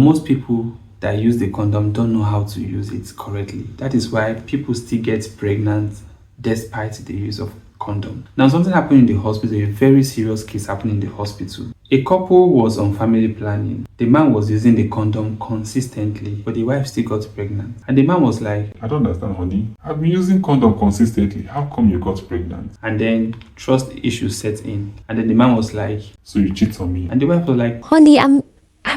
Most people that use the condom don't know how to use it correctly. That is why people still get pregnant despite the use of condom. Now, something happened in the hospital, a very serious case happened in the hospital. A couple was on family planning. The man was using the condom consistently, but the wife still got pregnant. And the man was like, I don't understand, honey. I've been using condom consistently. How come you got pregnant? And then trust issues set in. And then the man was like, so you cheat on me? And the wife was like, honey, I'm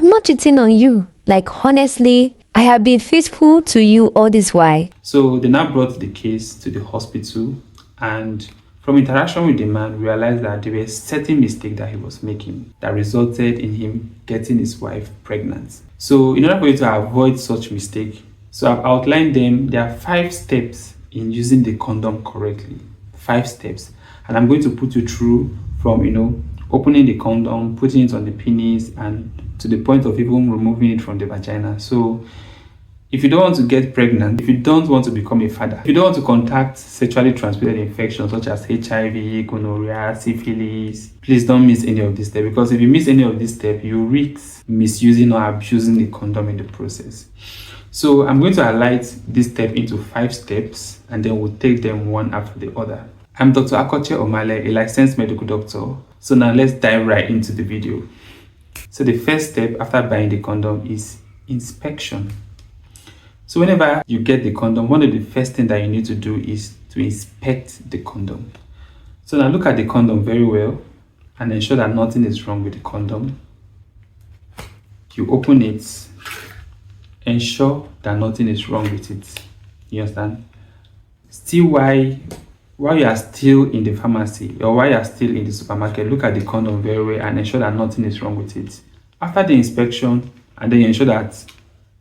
not cheating on you. Like, honestly, I have been faithful to you all this while. So they now brought the case to the hospital, and from interaction with the man, realized that there were certain mistakes that he was making that resulted in him getting his wife pregnant. So in order for you to avoid such mistake, so I've outlined them. There are 5 steps in using the condom correctly. 5 steps. And I'm going to put you through from, opening the condom, putting it on the penis, and to the point of even removing it from the vagina. So if you don't want to get pregnant, if you don't want to become a father, if you don't want to contact sexually transmitted infections such as HIV, gonorrhea, syphilis, please don't miss any of this step, because if you miss any of this step, you risk misusing or abusing the condom in the process. So I'm going to highlight this step into 5 steps, and then we'll take them one after the other. I'm Dr. Akoche Omale, a licensed medical doctor. So now let's dive right into the video. So the first step after buying the condom is inspection. So whenever you get the condom, one of the first things that you need to do is to inspect the condom. So now look at the condom very well and ensure that nothing is wrong with the condom. You open it, ensure that nothing is wrong with it. You understand? Still, while you are still in the pharmacy or while you are still in the supermarket, look at the condom very well and ensure that nothing is wrong with it. After the inspection, and then you ensure that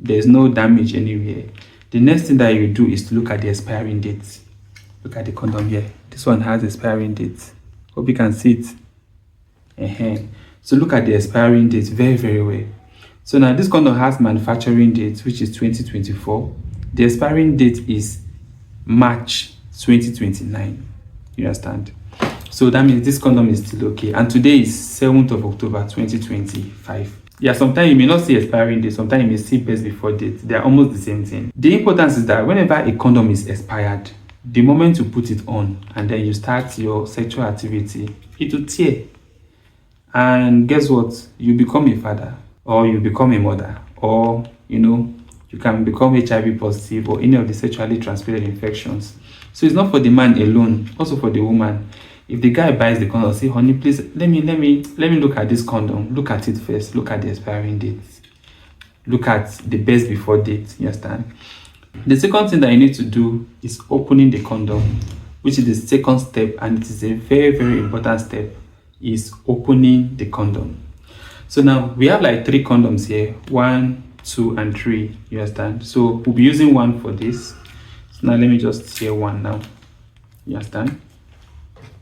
there's no damage anywhere, the next thing that you do is to look at the expiring date. Look at the condom here. This one has expiring date. Hope you can see it. So look at the expiring date very, very well. So now this condom has manufacturing date, which is 2024. The expiring date is March 2029. You understand? So that means this condom is still okay. And today is 7th of October 2025. Yeah, sometimes you may not see expiring date, sometimes you may see best before date. They are almost the same thing. The importance is that whenever a condom is expired, the moment you put it on and then you start your sexual activity, it will tear. And guess what? You become a father, or you become a mother, or you can become HIV positive or any of the sexually transmitted infections. So it's not for the man alone, also for the woman. If the guy buys the condom, say, honey, please let me look at this condom. Look at it first. Look at the expiring date. Look at the best before date. You understand? The second thing that you need to do is opening the condom, which is the second step, and it is a very, very important step, is opening the condom. So now we have like 3 condoms here, 1, 2, and 3. You understand? So we'll be using one for this. So now let me just share one now. You understand?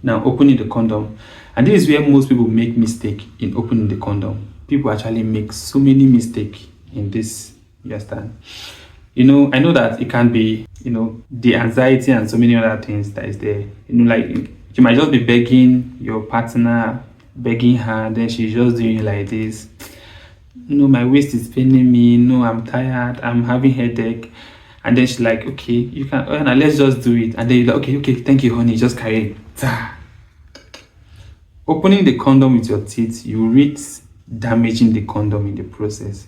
Now opening the condom, and this is where most people make mistake in opening the condom. People actually make so many mistakes in this. You understand? I know that it can be the anxiety and so many other things that is there. Like you might just be begging your partner, begging her, and then she's just doing like this. My waist is paining me. I'm tired, I'm having headache. And then she's like, okay, you can, let's just do it. And then you're like, okay, thank you, honey, just carry it. Opening the condom with your teeth, you risk damaging the condom in the process.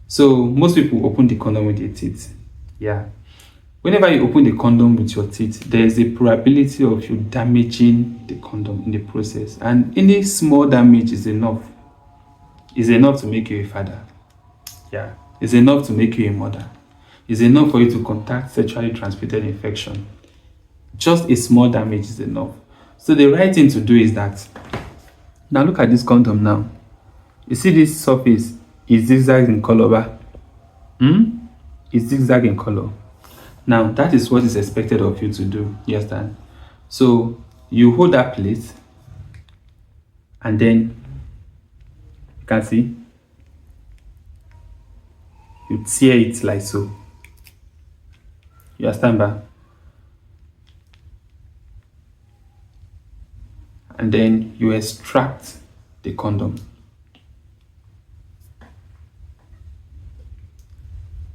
So most people open the condom with their teeth. Yeah. Whenever you open the condom with your teeth, there is a probability of you damaging the condom in the process. And any small damage is enough. Is enough to make you a father. Yeah. It's enough to make you a mother. Is enough for you to contact sexually transmitted infection. Just a small damage is enough. So the right thing to do is that, now look at this condom now. You see this surface is zigzag in color. It's zigzag in color. Now that is what is expected of you to do. You understand? So you hold that plate, and then you can see you tear it like so. You understand, ba? And then you extract the condom.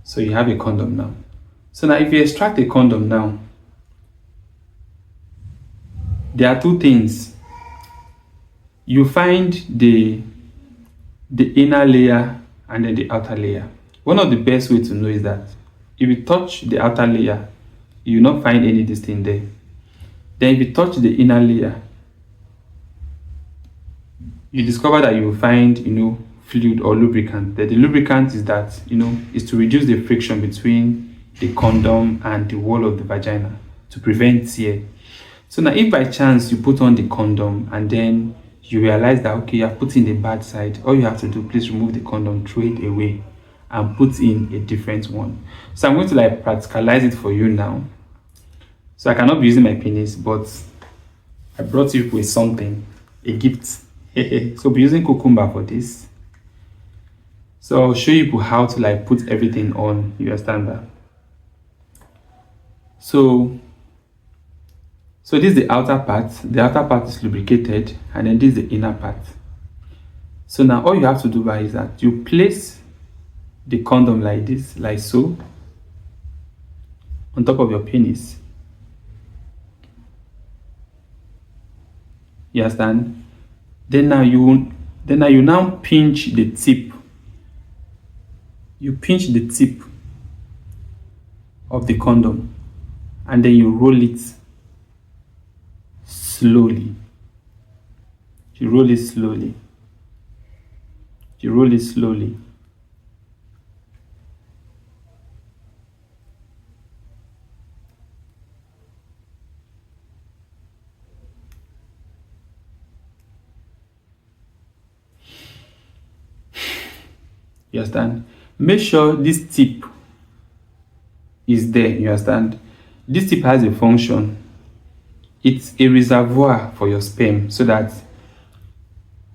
So you have a condom now. So now if you extract a condom now, there are two things. You find the inner layer and then the outer layer. One of the best way to know is that if you touch the outer layer, you will not find any this thing there. Then if you touch the inner layer, you discover that you will find, fluid or lubricant. The lubricant is that, is to reduce the friction between the condom and the wall of the vagina to prevent tear. So now if by chance you put on the condom and then you realize that, okay, you have put in the bad side, all you have to do, please remove the condom, throw it away and put in a different one. So I'm going to like practicalize it for you now. So I cannot be using my penis, but I brought you with something, a gift. So be using cucumber for this. So I'll show you how to like put everything on. You understand that? So this is the outer part. The outer part is lubricated, and then this is the inner part. So now all you have to do is that you place the condom like this, like so, on top of your penis. You understand? Then now you pinch the tip. You pinch the tip of the condom and then you roll it slowly. You roll it slowly. You roll it slowly. You understand? Make sure this tip is there. You understand? This tip has a function. It's a reservoir for your sperm so that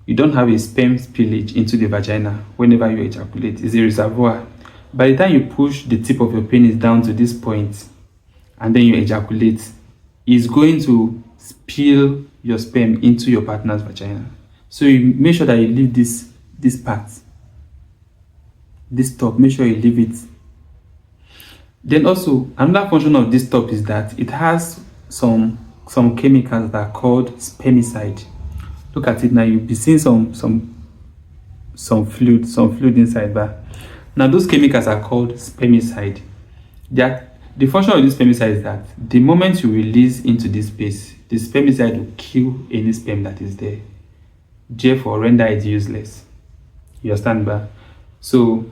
you don't have a sperm spillage into the vagina whenever you ejaculate. It's a reservoir. By the time you push the tip of your penis down to this point and then you ejaculate, it's going to spill your sperm into your partner's vagina. So you make sure that you leave this part. This top, make sure you leave it. Then also another function of this top is that it has some chemicals that are called spermicide. Look at it now. You'll be seeing some fluid inside. But now those chemicals are called spermicide. The function of this spermicide is that the moment you release into this space, the spermicide will kill any sperm that is there, therefore render it useless. You understand? But so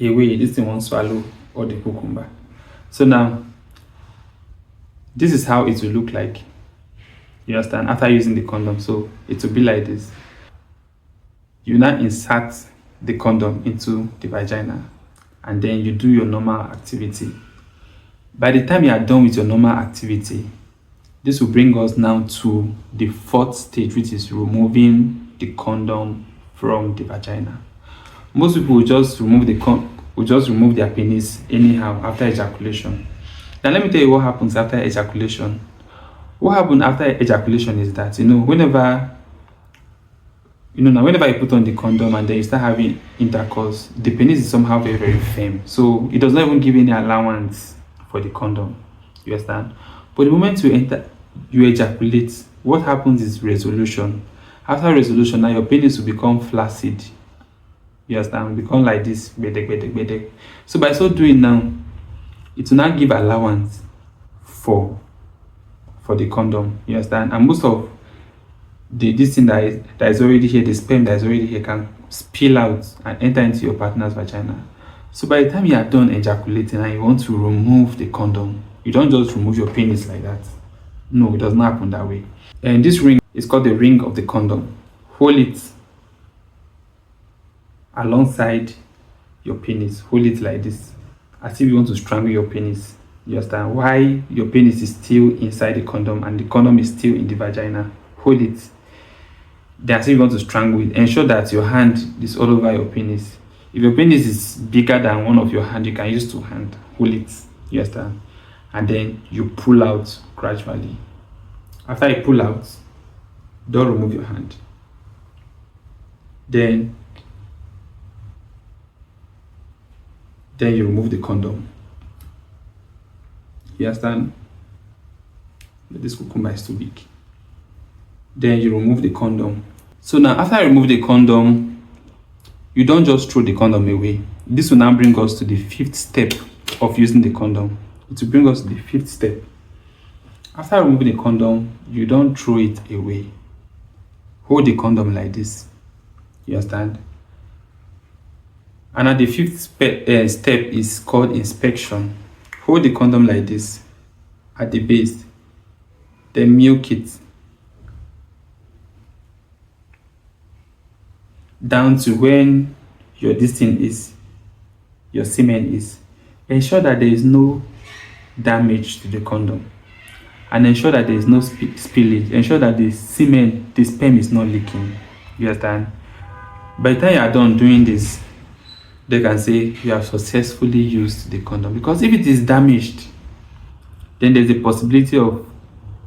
away, this thing won't swallow all the cucumber. So now this is how it will look like. You understand? After using the condom, so it will be like this. You now insert the condom into the vagina and then you do your normal activity. By the time you are done with your normal activity, this will bring us now to the fourth stage, which is removing the condom from the vagina. Most people will just remove their penis anyhow after ejaculation. Now let me tell you what happens after ejaculation. What happens after ejaculation is that whenever you put on the condom and then you start having intercourse, the penis is somehow very, very firm. So it does not even give any allowance for the condom. You understand? But the moment you ejaculate, what happens is resolution. After resolution, now your penis will become flaccid. You understand? Become like this. Bedek. So by so doing now, it will not give allowance for the condom. You understand? And most of this thing that is already here, the sperm that is already here, can spill out and enter into your partner's vagina. So by the time you are done ejaculating and you want to remove the condom, you don't just remove your penis like that. No, it does not happen that way. And this ring is called the ring of the condom. Hold it alongside your penis. Hold it like this, as if you want to strangle your penis. You understand? Why your penis is still inside the condom and the condom is still in the vagina. Hold it. Then as if you want to strangle it. Ensure that your hand is all over your penis. If your penis is bigger than one of your hands, you can use two hands. Hold it. You understand? And then you pull out gradually. After you pull out, don't remove your hand. Then Then you remove the condom. You understand? But this cucumber is too big. Then you remove the condom. So now after I remove the condom, you don't just throw the condom away. This will now bring us to the 5th step of using the condom. It will bring us to the 5th step. After removing the condom, you don't throw it away. Hold the condom like this. You understand? And at the 5th step is called inspection. Hold the condom like this at the base. Then milk it down to when your your semen is. Ensure that there is no damage to the condom, and ensure that there is no spillage. Ensure that the sperm is not leaking. You understand? By the time you are done doing this, they can say you have successfully used the condom. Because if it is damaged, then there's a possibility of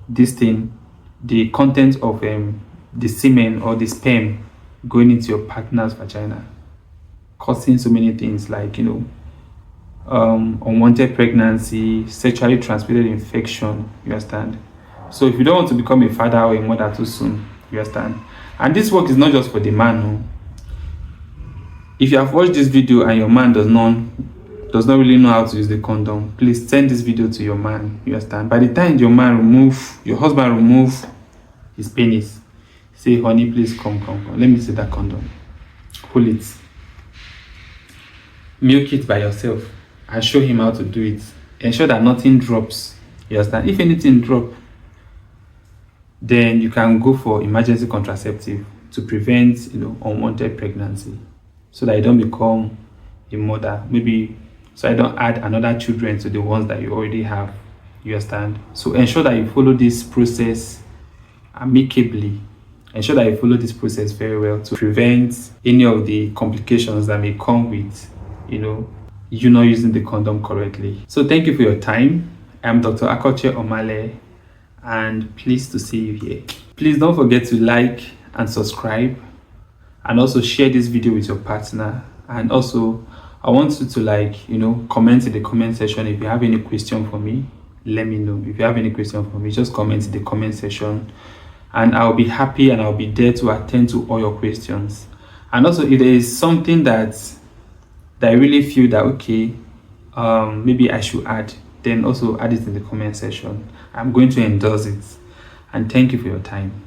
the content of the semen or the sperm going into your partner's vagina, causing so many things like, unwanted pregnancy, sexually transmitted infection. You understand? So if you don't want to become a father or a mother too soon, you understand? And this work is not just for the man. No. If you have watched this video and your man does not really know how to use the condom, please send this video to your man. You understand? By the time your husband remove his penis, say, honey, please come. Let me see that condom. Pull it. Milk it by yourself and show him how to do it. Ensure that nothing drops. You understand? If anything drop, then you can go for emergency contraceptive to prevent, unwanted pregnancy, so that you don't become a mother. Maybe so I don't add another children to the ones that you already have. You understand? So ensure that you follow this process amicably. Ensure that you follow this process very well to prevent any of the complications that may come with, you not using the condom correctly. So thank you for your time. I'm Dr. Akoche Omale, and pleased to see you here. Please don't forget to like and subscribe, and also share this video with your partner. And also I want you to comment in the comment section. If you have any question for me, let me know. If you have any question for me, just comment in the comment section, and I'll be happy and I'll be there to attend to all your questions. And also, if there is something that I really feel that maybe I should add, then also add it in the comment section. I'm going to endorse it. And thank you for your time.